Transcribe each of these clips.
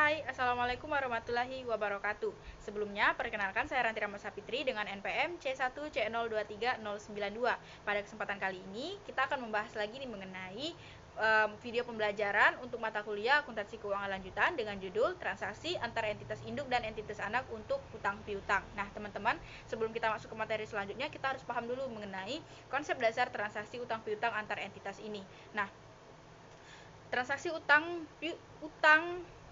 Hai, Assalamualaikum warahmatullahi wabarakatuh. Sebelumnya, perkenalkan saya Ranti Rama Sapitri dengan NPM C1C023092. Pada kesempatan kali ini, kita akan membahas lagi nih mengenai video pembelajaran untuk mata kuliah akuntansi keuangan lanjutan dengan judul transaksi antara entitas induk dan entitas anak untuk utang piutang. Nah, teman-teman, sebelum kita masuk ke materi selanjutnya, kita harus paham dulu mengenai konsep dasar transaksi utang piutang antar entitas ini. Nah, transaksi utang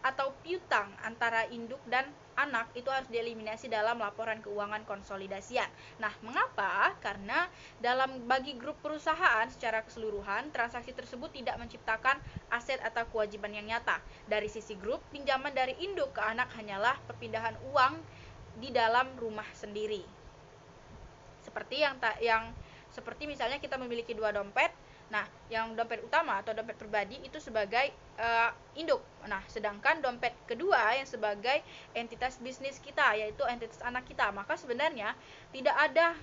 atau piutang antara induk dan anak itu harus dieliminasi dalam laporan keuangan konsolidasian. Nah, mengapa? Karena bagi grup perusahaan secara keseluruhan, transaksi tersebut tidak menciptakan aset atau kewajiban yang nyata. Dari sisi grup, pinjaman dari induk ke anak hanyalah perpindahan uang di dalam rumah sendiri. Seperti misalnya kita memiliki dua dompet. Nah, yang dompet utama atau dompet pribadi itu sebagai induk. Nah, sedangkan dompet kedua yang sebagai entitas bisnis kita, yaitu entitas anak kita. Maka sebenarnya tidak ada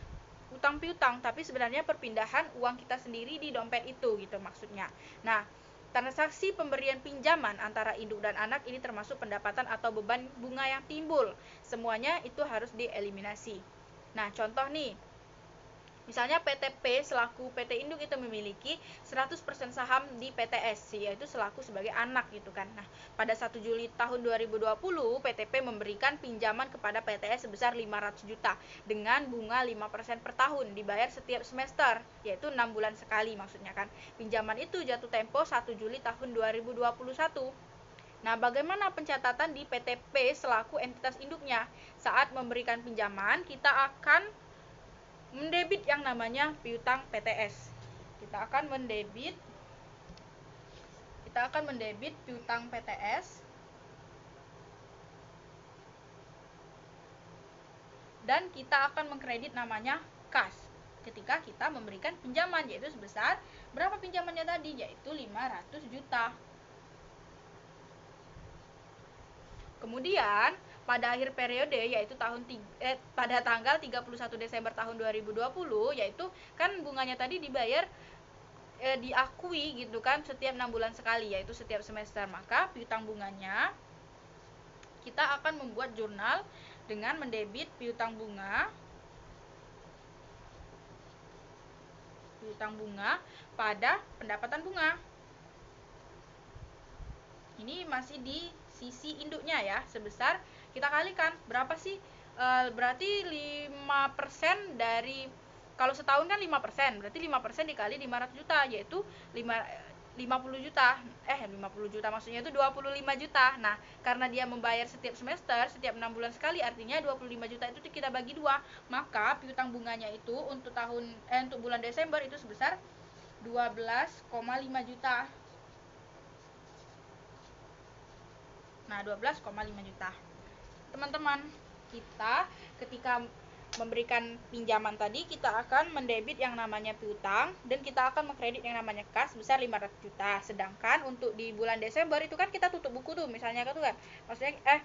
utang piutang, tapi sebenarnya perpindahan uang kita sendiri di dompet itu gitu maksudnya. Nah, transaksi pemberian pinjaman antara induk dan anak ini termasuk pendapatan atau beban bunga yang timbul. Semuanya itu harus dieliminasi. Nah, contoh nih, misalnya PTP selaku PT Induk itu memiliki 100% saham di PTS, yaitu selaku sebagai anak gitu kan. Nah, pada 1 Juli tahun 2020, PTP memberikan pinjaman kepada PTS sebesar 500 juta dengan bunga 5% per tahun, dibayar setiap semester, yaitu 6 bulan sekali maksudnya kan. Pinjaman itu jatuh tempo 1 Juli tahun 2021. Nah, bagaimana pencatatan di PTP selaku entitas induknya? Saat memberikan pinjaman, kita akan mendebit yang namanya piutang PTS. Kita akan mendebit piutang PTS dan kita akan mengkredit namanya kas ketika kita memberikan pinjaman, yaitu sebesar berapa pinjamannya tadi, yaitu 500 juta. Kemudian pada akhir periode, yaitu pada tanggal 31 Desember tahun 2020, yaitu kan bunganya tadi dibayar diakui gitu kan setiap 6 bulan sekali, yaitu setiap semester. Maka piutang bunganya kita akan membuat jurnal dengan mendebit piutang bunga pada pendapatan bunga. Ini masih di sisi induknya ya, sebesar kita kalikan berapa sih, berarti 5% dari, kalau setahun kan 5%, berarti 5% dikali 500 juta, yaitu 50 juta, 50 juta maksudnya itu 25 juta. Nah, karena dia membayar setiap semester, setiap 6 bulan sekali, artinya 25 juta itu kita bagi 2, maka piutang bunganya itu untuk untuk bulan Desember itu sebesar 12,5 juta. Nah, 12,5 juta. Teman-teman, kita ketika memberikan pinjaman tadi, kita akan mendebit yang namanya piutang dan kita akan mengkredit yang namanya kas sebesar 500 juta. Sedangkan untuk di bulan Desember itu kan kita tutup buku tuh, misalnya kan tuh kan.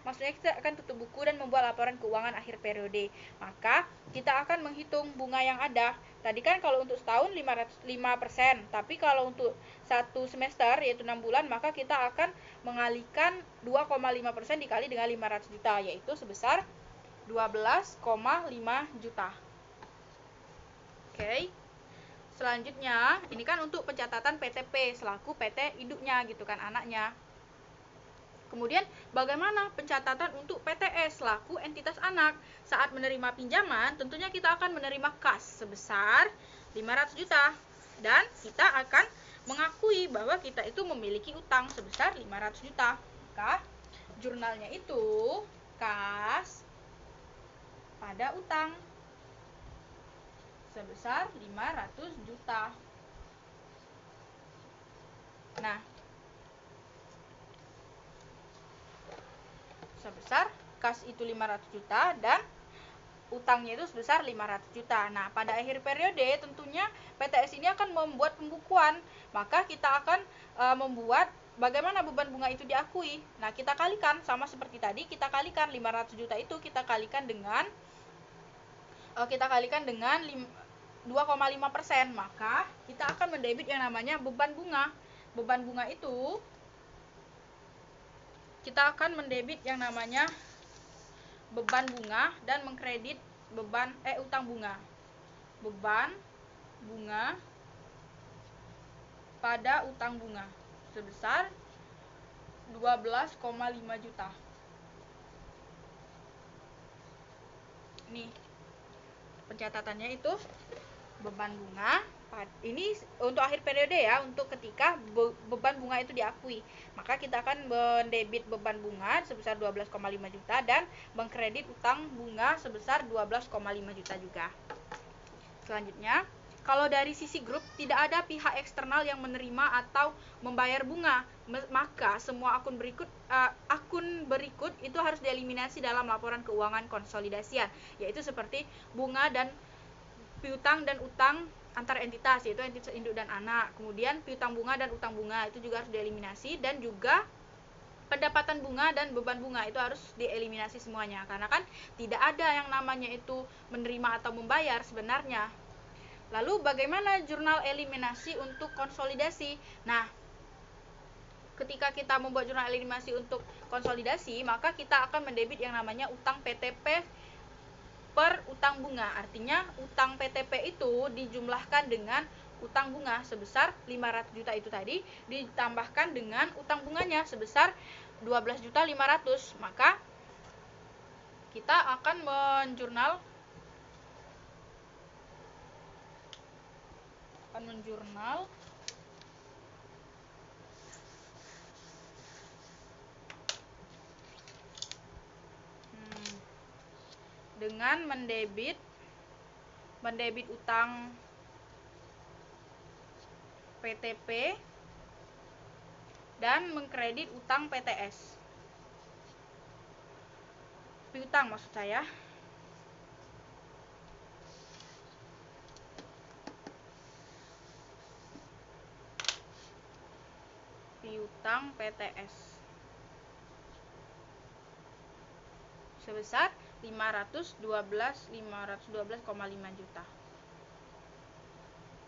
Maksudnya kita akan tutup buku dan membuat laporan keuangan akhir periode. Maka kita akan menghitung bunga yang ada. Tadi kan kalau untuk setahun 5%, tapi kalau untuk satu semester yaitu 6 bulan, maka kita akan mengalihkan 2,5% dikali dengan 500 juta, yaitu sebesar 12,5 juta. Oke. Selanjutnya, ini kan untuk pencatatan PTP selaku PT induknya gitu kan, anaknya. Kemudian bagaimana pencatatan untuk PTS selaku entitas anak? Saat menerima pinjaman, tentunya kita akan menerima kas sebesar 500 juta dan kita akan mengakui bahwa kita itu memiliki utang sebesar 500 juta. Maka jurnalnya itu kas pada utang sebesar 500 juta. Nah, sebesar kas itu 500 juta dan utangnya itu sebesar 500 juta. Nah, pada akhir periode tentunya PTS ini akan membuat pembukuan. Maka kita akan membuat bagaimana beban bunga itu diakui. Nah, kita kalikan sama seperti tadi, kita kalikan 500 juta itu kita kalikan dengan 2,5%, maka kita akan mendebit yang namanya beban bunga. Beban bunga itu kita akan mendebit yang namanya beban bunga dan mengkredit utang bunga. Beban bunga pada utang bunga sebesar 12,5 juta. Nih, pencatatannya itu beban bunga ini untuk akhir periode ya, untuk ketika beban bunga itu diakui, maka kita akan mendebit beban bunga sebesar 12,5 juta dan mengkredit utang bunga sebesar 12,5 juta juga. Selanjutnya, kalau dari sisi grup tidak ada pihak eksternal yang menerima atau membayar bunga, maka semua akun berikut itu harus dieliminasi dalam laporan keuangan konsolidasian, yaitu seperti bunga dan piutang dan utang antar entitas, yaitu entitas induk dan anak. Kemudian piutang bunga dan utang bunga itu juga harus dieliminasi, dan juga pendapatan bunga dan beban bunga itu harus dieliminasi semuanya, karena kan tidak ada yang namanya itu menerima atau membayar sebenarnya. Lalu bagaimana jurnal eliminasi untuk konsolidasi? Nah, ketika kita membuat jurnal eliminasi untuk konsolidasi, maka kita akan mendebit yang namanya utang PTP per utang bunga. Artinya utang PTP itu dijumlahkan dengan utang bunga sebesar 500 juta itu tadi, ditambahkan dengan utang bunganya sebesar 12.500.000. Maka kita akan menjurnal dengan mendebit utang PTP dan mengkredit utang PTS. Piutang maksud saya. Piutang PTS sebesar 512,5 juta.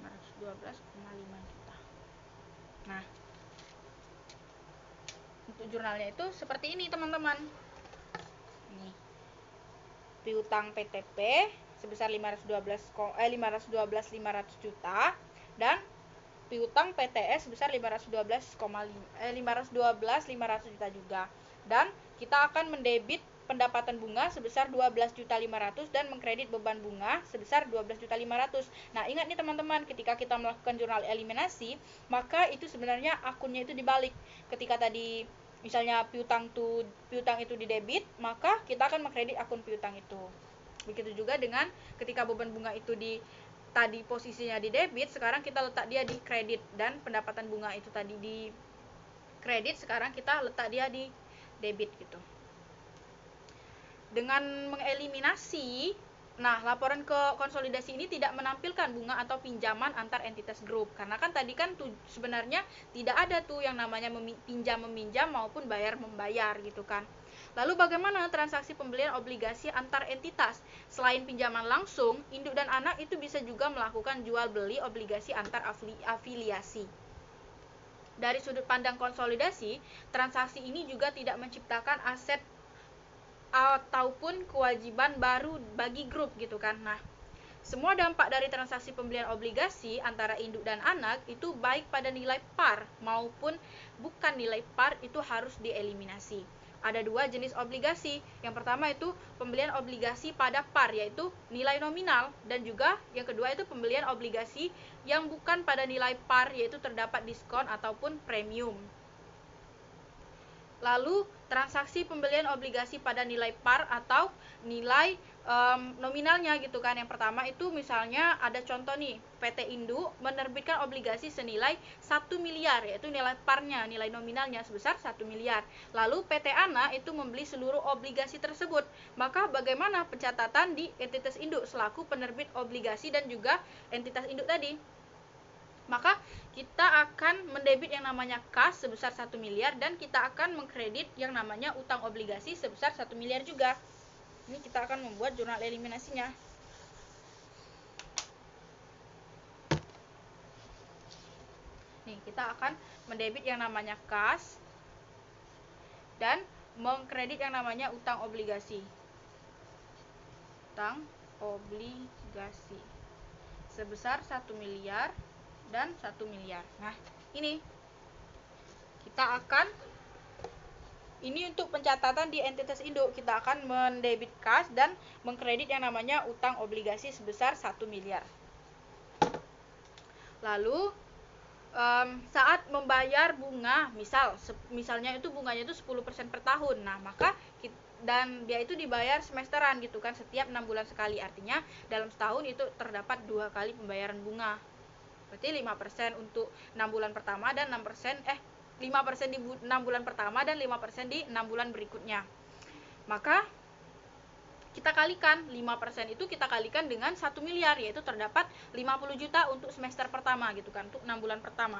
512,5 juta. Nah, untuk jurnalnya itu seperti ini, teman-teman. Ini. Piutang PTP sebesar 512.500 juta dan piutang PTS sebesar 512.500 juta juga. Dan kita akan mendebit pendapatan bunga sebesar 12.500.000 dan mengkredit beban bunga sebesar 12.500.000. Nah, ingat nih teman-teman, ketika kita melakukan jurnal eliminasi, maka itu sebenarnya akunnya itu dibalik. Ketika tadi misalnya piutang itu didebit, maka kita akan mengkredit akun piutang itu. Begitu juga dengan ketika beban bunga itu tadi posisinya di debit, sekarang kita letak dia di kredit, dan pendapatan bunga itu tadi di kredit, sekarang kita letak dia di debit gitu. Dengan mengeliminasi, nah laporan ke konsolidasi ini tidak menampilkan bunga atau pinjaman antar entitas grup, karena kan tadi kan sebenarnya tidak ada tuh yang namanya pinjam meminjam maupun bayar membayar gitu kan. Lalu bagaimana transaksi pembelian obligasi antar entitas? Selain pinjaman langsung, induk dan anak itu bisa juga melakukan jual beli obligasi antar afiliasi. Dari sudut pandang konsolidasi, transaksi ini juga tidak menciptakan aset ataupun kewajiban baru bagi grup gitu kan. Nah, semua dampak dari transaksi pembelian obligasi antara induk dan anak itu baik pada nilai par maupun bukan nilai par itu harus dieliminasi. Ada dua jenis obligasi. Yang pertama itu pembelian obligasi pada par, yaitu nilai nominal, dan juga yang kedua itu pembelian obligasi yang bukan pada nilai par, yaitu terdapat diskon ataupun premium. Lalu transaksi pembelian obligasi pada nilai par atau nilai nominalnya gitu kan. Yang pertama itu misalnya ada contoh nih, PT Induk menerbitkan obligasi senilai 1 miliar, yaitu nilai parnya, nilai nominalnya sebesar 1 miliar. Lalu PT Ana itu membeli seluruh obligasi tersebut. Maka bagaimana pencatatan di entitas induk selaku penerbit obligasi dan juga entitas induk tadi? Maka kita akan mendebit yang namanya kas sebesar 1 miliar dan kita akan mengkredit yang namanya utang obligasi sebesar 1 miliar juga. Ini kita akan membuat jurnal eliminasinya. Nih, kita akan mendebit yang namanya kas dan mengkredit yang namanya utang obligasi. Utang obligasi sebesar 1 miliar dan 1 miliar. Nah, ini kita akan, ini untuk pencatatan di entitas induk, kita akan mendebit kas dan mengkredit yang namanya utang obligasi sebesar 1 miliar. Lalu saat membayar bunga, misalnya itu bunganya itu 10% per tahun. Nah, maka dan dia itu dibayar semesteran gitu kan, setiap 6 bulan sekali. Artinya dalam setahun itu terdapat 2 kali pembayaran bunga. Berarti 5% untuk 6 bulan pertama dan 5% di 6 bulan pertama dan 5% di 6 bulan berikutnya. Maka kita kalikan 5% itu kita kalikan dengan 1 miliar, yaitu terdapat 50 juta untuk semester pertama gitu kan, untuk 6 bulan pertama.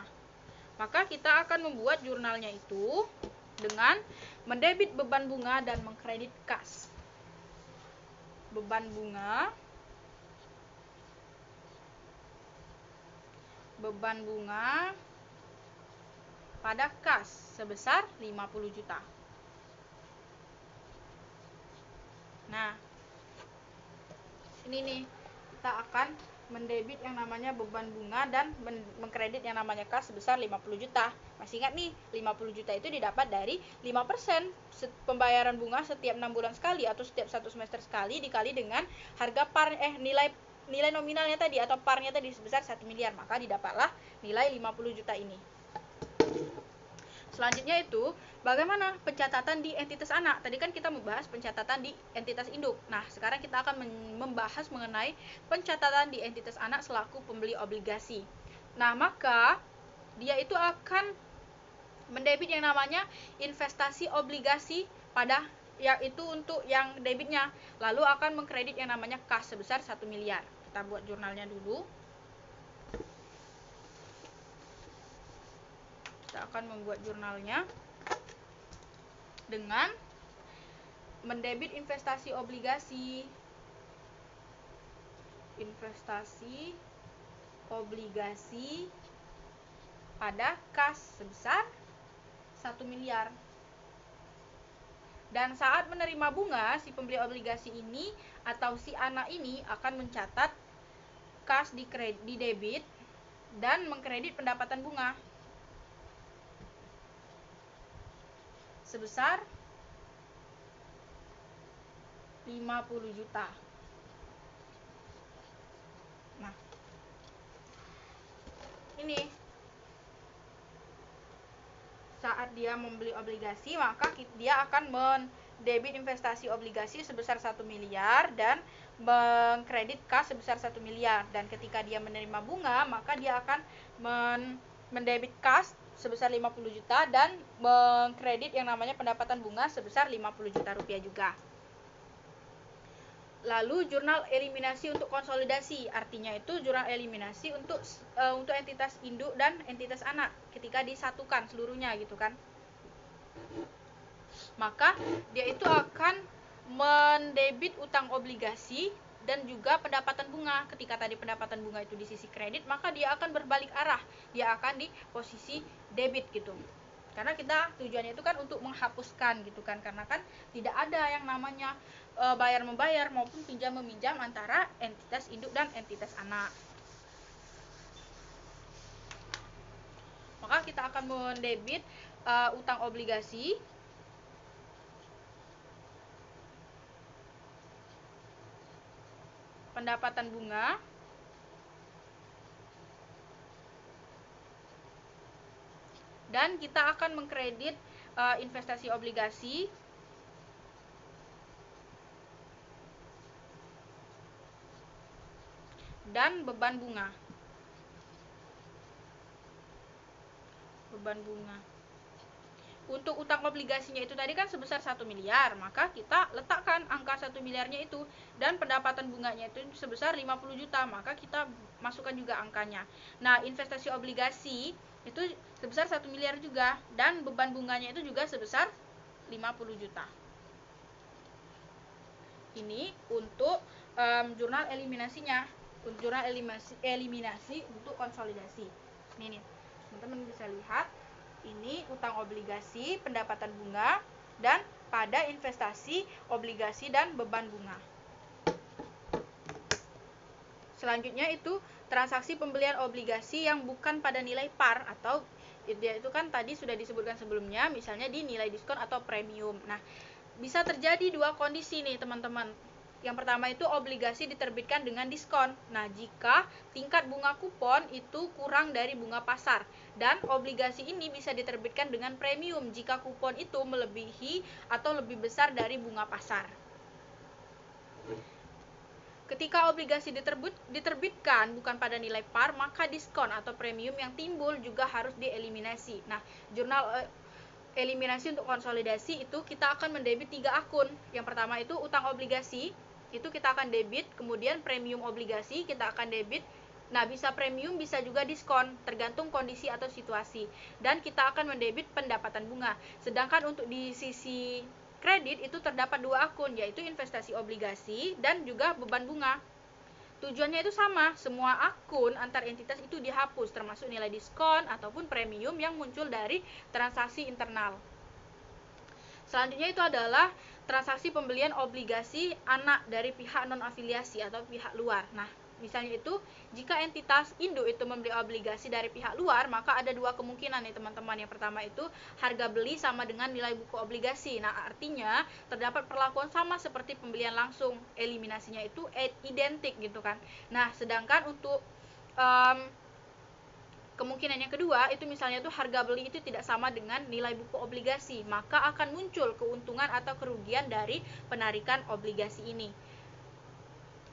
Maka kita akan membuat jurnalnya itu dengan mendebit beban bunga dan mengkredit kas. Beban bunga pada kas sebesar 50 juta. Nah, ini nih, kita akan mendebit yang namanya beban bunga dan mengkredit yang namanya kas sebesar 50 juta. Masih ingat nih, 50 juta itu didapat dari 5% pembayaran bunga setiap 6 bulan sekali atau setiap 1 semester sekali dikali dengan harga nilai nominalnya tadi atau parnya tadi sebesar 1 miliar, maka didapatlah nilai 50 juta ini. Selanjutnya itu, bagaimana pencatatan di entitas anak? Tadi kan kita membahas pencatatan di entitas induk. Nah, sekarang kita akan membahas mengenai pencatatan di entitas anak selaku pembeli obligasi. Nah, maka dia itu akan mendebit yang namanya investasi obligasi pada yaitu untuk yang debitnya, lalu akan mengkredit yang namanya kas sebesar 1 miliar. Kita buat jurnalnya dulu. Kita akan membuat jurnalnya dengan mendebit investasi obligasi pada kas sebesar 1 miliar. Dan saat menerima bunga, si pembeli obligasi ini atau si anak ini akan mencatat kas di debit dan mengkredit pendapatan bunga sebesar 50 juta. Nah, ini saat dia membeli obligasi, maka dia akan mendebit investasi obligasi sebesar 1 miliar dan mengkredit kas sebesar 1 miliar. Dan ketika dia menerima bunga, maka dia akan mendebit kas sebesar 50 juta dan mengkredit yang namanya pendapatan bunga sebesar 50 juta rupiah juga. Lalu jurnal eliminasi untuk konsolidasi, artinya itu jurnal eliminasi untuk entitas induk dan entitas anak ketika disatukan seluruhnya gitu kan. Maka dia itu akan mendebit utang obligasi dan juga pendapatan bunga. Ketika tadi pendapatan bunga itu di sisi kredit, maka dia akan berbalik arah, dia akan di posisi debit gitu. Karena kita tujuannya itu kan untuk menghapuskan gitu kan, karena kan tidak ada yang namanya bayar membayar maupun pinjam meminjam antara entitas induk dan entitas anak. Maka kita akan mendebit utang obligasi pendapatan bunga dan kita akan mengkredit investasi obligasi dan beban bunga. Untuk utang obligasinya itu tadi kan sebesar 1 miliar, maka kita letakkan angka 1 miliarnya itu, dan pendapatan bunganya itu sebesar 50 juta, maka kita masukkan juga angkanya. Nah, investasi obligasi itu sebesar 1 miliar juga, dan beban bunganya itu juga sebesar 50 juta. Ini untuk jurnal eliminasinya, jurnal eliminasi untuk konsolidasi. Ini nih, teman-teman bisa lihat, ini utang obligasi, pendapatan bunga, dan pada investasi obligasi dan beban bunga. Selanjutnya itu transaksi pembelian obligasi yang bukan pada nilai par, atau dia itu kan tadi sudah disebutkan sebelumnya, misalnya di nilai diskon atau premium. Nah, bisa terjadi dua kondisi nih teman-teman. Yang pertama itu obligasi diterbitkan dengan diskon. Nah, jika tingkat bunga kupon itu kurang dari bunga pasar, dan obligasi ini bisa diterbitkan dengan premium jika kupon itu melebihi atau lebih besar dari bunga pasar. Ketika obligasi diterbitkan bukan pada nilai par, maka diskon atau premium yang timbul juga harus dieliminasi. Nah, jurnal eliminasi untuk konsolidasi itu kita akan mendebit 3 akun. Yang pertama itu utang obligasi, itu kita akan debit, kemudian premium obligasi kita akan debit. Nah, bisa premium, bisa juga diskon, tergantung kondisi atau situasi. Dan kita akan mendebit pendapatan bunga. Sedangkan untuk di sisi kredit itu terdapat 2 akun, yaitu investasi obligasi dan juga beban bunga. Tujuannya itu sama, semua akun antar entitas itu dihapus, termasuk nilai diskon ataupun premium yang muncul dari transaksi internal. Selanjutnya itu adalah transaksi pembelian obligasi anak dari pihak non-afiliasi atau pihak luar. Nah, misalnya itu jika entitas induk itu membeli obligasi dari pihak luar, maka ada 2 kemungkinan nih teman-teman. Yang pertama itu harga beli sama dengan nilai buku obligasi. Nah, artinya terdapat perlakuan sama seperti pembelian langsung, eliminasinya itu identik gitu kan. Nah, sedangkan untuk kemungkinan yang kedua itu misalnya tuh harga beli itu tidak sama dengan nilai buku obligasi, maka akan muncul keuntungan atau kerugian dari penarikan obligasi ini.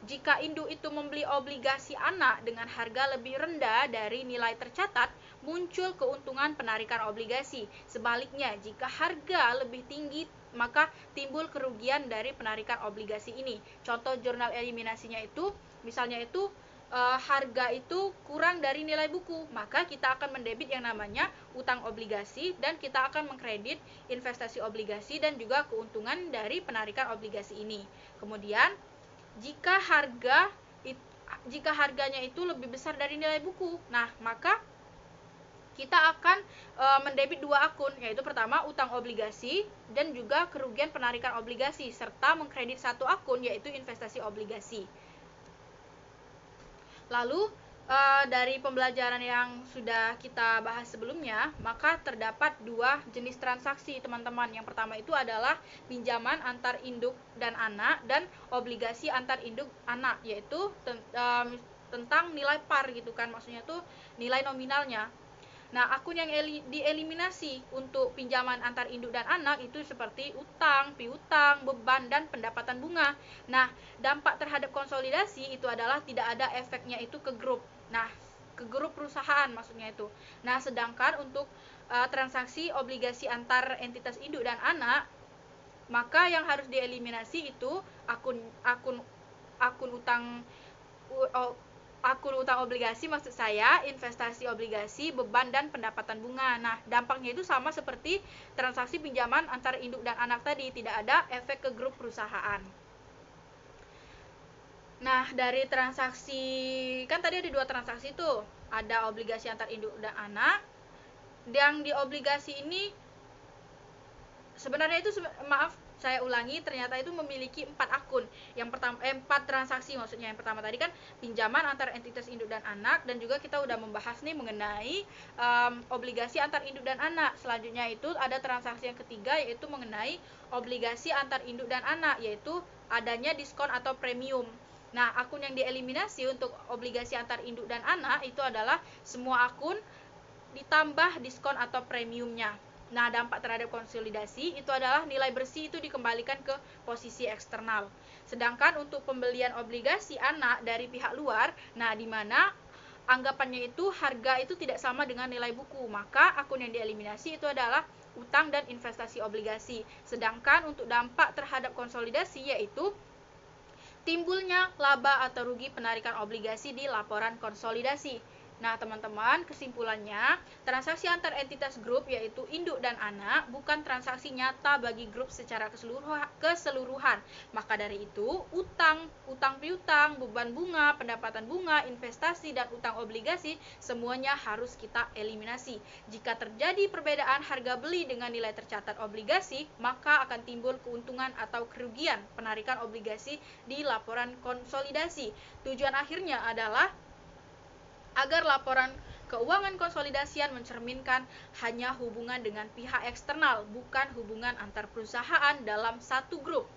Jika induk itu membeli obligasi anak dengan harga lebih rendah dari nilai tercatat, muncul keuntungan penarikan obligasi. Sebaliknya, jika harga lebih tinggi, maka timbul kerugian dari penarikan obligasi ini. Contoh jurnal eliminasinya itu, misalnya itu harga itu kurang dari nilai buku, maka kita akan mendebit yang namanya utang obligasi dan kita akan mengkredit investasi obligasi dan juga keuntungan dari penarikan obligasi ini. Kemudian jika harganya itu lebih besar dari nilai buku, nah maka kita akan mendebit 2 akun, yaitu pertama utang obligasi dan juga kerugian penarikan obligasi, serta mengkredit 1 akun yaitu investasi obligasi. Lalu dari pembelajaran yang sudah kita bahas sebelumnya, maka terdapat 2 jenis transaksi teman-teman. Yang pertama itu adalah pinjaman antar induk dan anak dan obligasi antar induk anak, yaitu tentang nilai par gitu kan, maksudnya tuh nilai nominalnya. Nah, akun yang dieliminasi untuk pinjaman antar induk dan anak itu seperti utang, piutang, beban, dan pendapatan bunga. Nah, dampak terhadap konsolidasi itu adalah tidak ada efeknya itu ke grup. Nah, ke grup perusahaan maksudnya itu. Nah, sedangkan untuk transaksi obligasi antar entitas induk dan anak, maka yang harus dieliminasi itu akun utang obligasi, maksud saya investasi obligasi, beban, dan pendapatan bunga. Nah, dampaknya itu sama seperti transaksi pinjaman antara induk dan anak tadi, tidak ada efek ke grup perusahaan. Nah, dari transaksi, kan tadi ada 2 transaksi tuh, ada obligasi antar induk dan anak. Yang di obligasi ini sebenarnya itu saya ulangi, ternyata itu memiliki 4 akun. Yang pertama 4 transaksi maksudnya. Yang pertama tadi kan pinjaman antar entitas induk dan anak, dan juga kita udah membahas nih mengenai obligasi antar induk dan anak. Selanjutnya itu ada transaksi yang ketiga, yaitu mengenai obligasi antar induk dan anak, yaitu adanya diskon atau premium. Nah, akun yang dieliminasi untuk obligasi antar induk dan anak itu adalah semua akun ditambah diskon atau premiumnya. Nah, dampak terhadap konsolidasi itu adalah nilai bersih itu dikembalikan ke posisi eksternal. Sedangkan untuk pembelian obligasi anak dari pihak luar, nah di mana anggapannya itu harga itu tidak sama dengan nilai buku, maka akun yang dieliminasi itu adalah utang dan investasi obligasi. Sedangkan untuk dampak terhadap konsolidasi yaitu timbulnya laba atau rugi penarikan obligasi di laporan konsolidasi. Nah, teman-teman, kesimpulannya, transaksi antar entitas grup yaitu induk dan anak bukan transaksi nyata bagi grup secara keseluruhan. Maka dari itu, utang piutang, beban bunga, pendapatan bunga, investasi, dan utang obligasi semuanya harus kita eliminasi. Jika terjadi perbedaan harga beli dengan nilai tercatat obligasi, maka akan timbul keuntungan atau kerugian penarikan obligasi di laporan konsolidasi. Tujuan akhirnya adalah agar laporan keuangan konsolidasian mencerminkan hanya hubungan dengan pihak eksternal, bukan hubungan antar perusahaan dalam satu grup.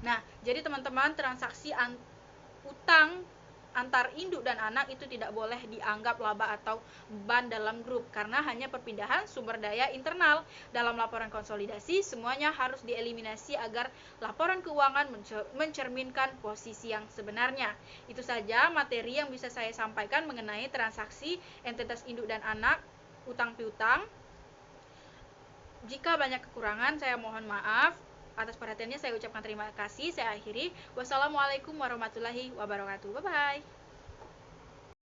Nah, jadi teman-teman, transaksi utang antar induk dan anak itu tidak boleh dianggap laba atau beban dalam grup, karena hanya perpindahan sumber daya internal. Dalam laporan konsolidasi, semuanya harus dieliminasi agar laporan keuangan mencerminkan posisi yang sebenarnya. Itu saja materi yang bisa saya sampaikan mengenai transaksi entitas induk dan anak, utang piutang. Jika banyak kekurangan, saya mohon maaf. Atas perhatiannya saya ucapkan terima kasih. Saya akhiri. Wassalamualaikum warahmatullahi wabarakatuh. Bye-bye.